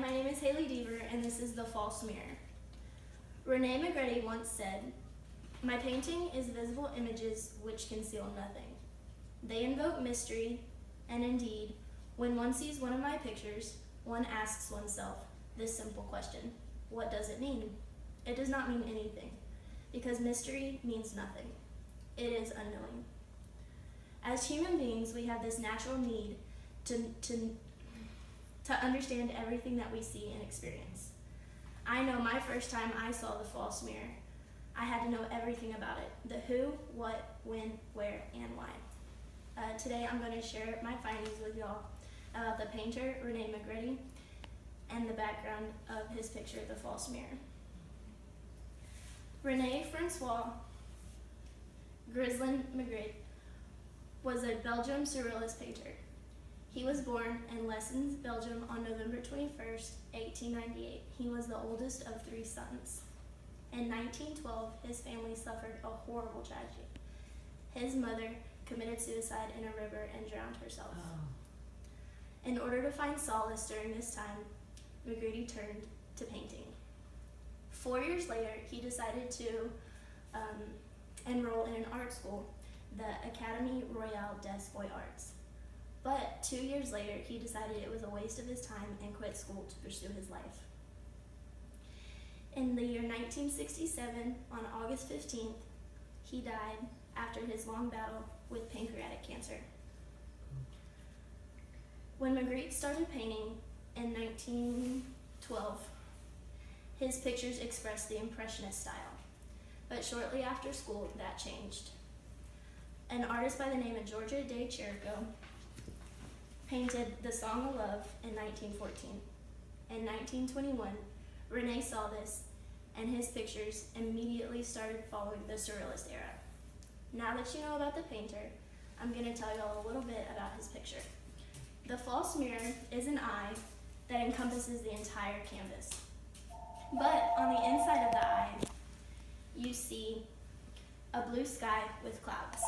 my name is Haley Deaver, and this is The False Mirror. Rene Magritte once said, "My painting is visible images which conceal nothing. They invoke mystery, and indeed, when one sees one of my pictures, one asks oneself this simple question: what does it mean? It does not mean anything, because mystery means nothing. It is unknowing. As human beings, we have this natural need to understand everything that we see and experience. I know my first time I saw The False Mirror, I had to know everything about it: the who, what, when, where, and why. Today I'm going to share my findings with y'all about the painter Rene Magritte and the background of his picture, The False Mirror. Rene Francois Ghislain Magritte was a Belgian surrealist painter. He was born in Lessons, Belgium on November 21st, 1898. He was the oldest of 3 sons. In 1912, his family suffered a horrible tragedy. His mother committed suicide in a river and drowned herself. In order to find solace during this time, Magritte turned to painting. 4 years later, he decided to enroll in an art school, the Académie Royale des Beaux-Arts. But 2 years later, he decided it was a waste of his time and quit school to pursue his life. In the year 1967, on August 15th, he died after his long battle with pancreatic cancer. When Magritte started painting in 1912, his pictures expressed the Impressionist style, but shortly after school, that changed. An artist by the name of Giorgio de Chirico painted The Song of Love in 1914. In 1921, Rene saw this, and his pictures immediately started following the Surrealist era. Now that you know about the painter, I'm going to tell you all a little bit about his picture. The false mirror is an eye that encompasses the entire canvas. But on the inside of the eye, you see a blue sky with clouds.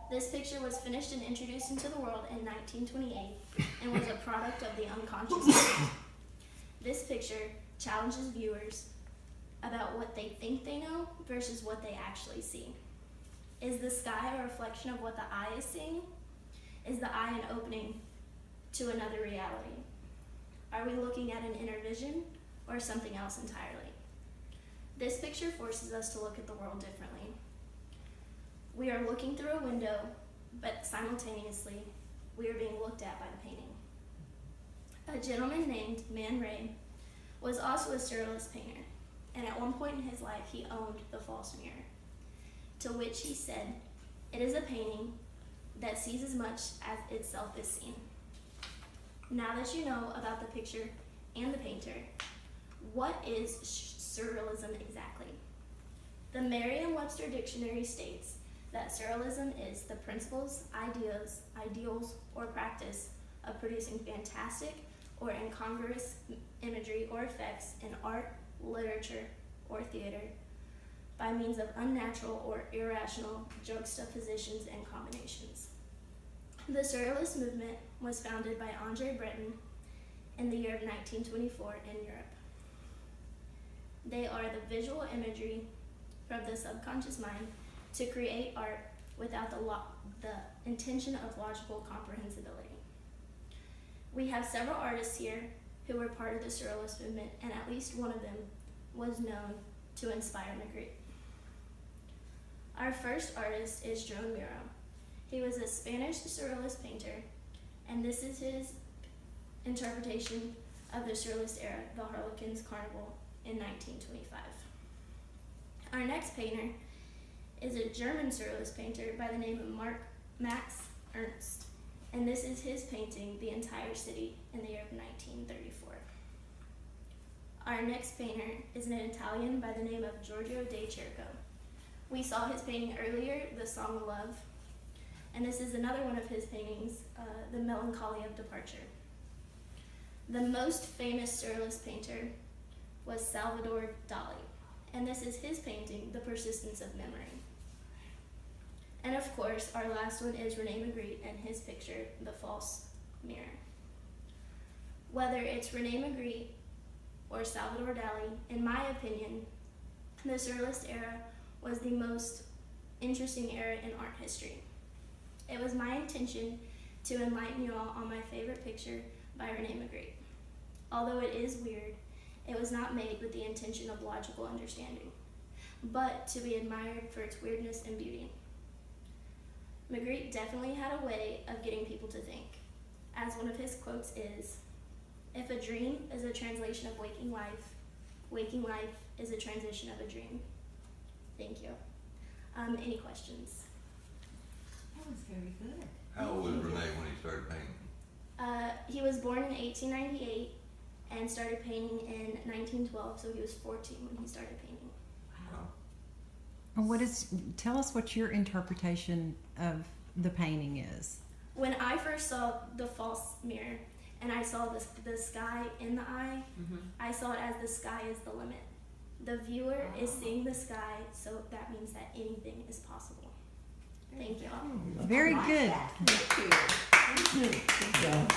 This picture was finished and introduced into the world in 1928 and was a product of the unconscious mind. This picture challenges viewers about what they think they know versus what they actually see. Is the sky a reflection of what the eye is seeing? Is the eye an opening to another reality? Are we looking at an inner vision or something else entirely? This picture forces us to look at the world differently. We are looking through a window, but simultaneously, we are being looked at by the painting. A gentleman named Man Ray was also a surrealist painter, and at one point in his life, he owned The False Mirror, to which he said, "It is a painting that sees as much as itself is seen." Now that you know about the picture and the painter, what is surrealism exactly? The Merriam-Webster Dictionary states that surrealism is the principles, ideals, or practice of producing fantastic or incongruous imagery or effects in art, literature, or theater by means of unnatural or irrational juxtapositions and combinations. The Surrealist movement was founded by André Breton in the year of 1924 in Europe. They are the visual imagery from the subconscious mind to create art without the intention of logical comprehensibility. We have several artists here who were part of the Surrealist movement, and at least one of them was known to inspire Magritte. Our first artist is Joan Miro. He was a Spanish Surrealist painter, and this is his interpretation of the Surrealist era, the Harlequin's Carnival, in 1925. Our next painter is a German Surrealist painter by the name of Max Ernst, and this is his painting, The Entire City, in the year of 1934. Our next painter is an Italian by the name of Giorgio de Chirico. We saw his painting earlier, The Song of Love, and this is another one of his paintings, The Melancholy of Departure. The most famous Surrealist painter was Salvador Dali, and this is his painting, The Persistence of Memory. And of course, our last one is Rene Magritte and his picture, The False Mirror. Whether it's Rene Magritte or Salvador Dali, in my opinion, the Surrealist era was the most interesting era in art history. It was my intention to enlighten you all on my favorite picture by Rene Magritte. Although it is weird, it was not made with the intention of logical understanding, but to be admired for its weirdness and beauty. Magritte definitely had a way of getting people to think, as one of his quotes is, "If a dream is a translation of waking life is a transition of a dream." Thank you. Any questions? That was very good. How old was Rene when he started painting? He was born in 1898 and started painting in 1912, so he was 14 when he started painting. Wow. Tell us what your interpretation of the painting is. When I first saw the false mirror and I saw the sky in the eye, I saw it as the sky is the limit. The viewer is seeing the sky, so that means that anything is possible. Thank you all. Very I like good. that. Thank you. Good job.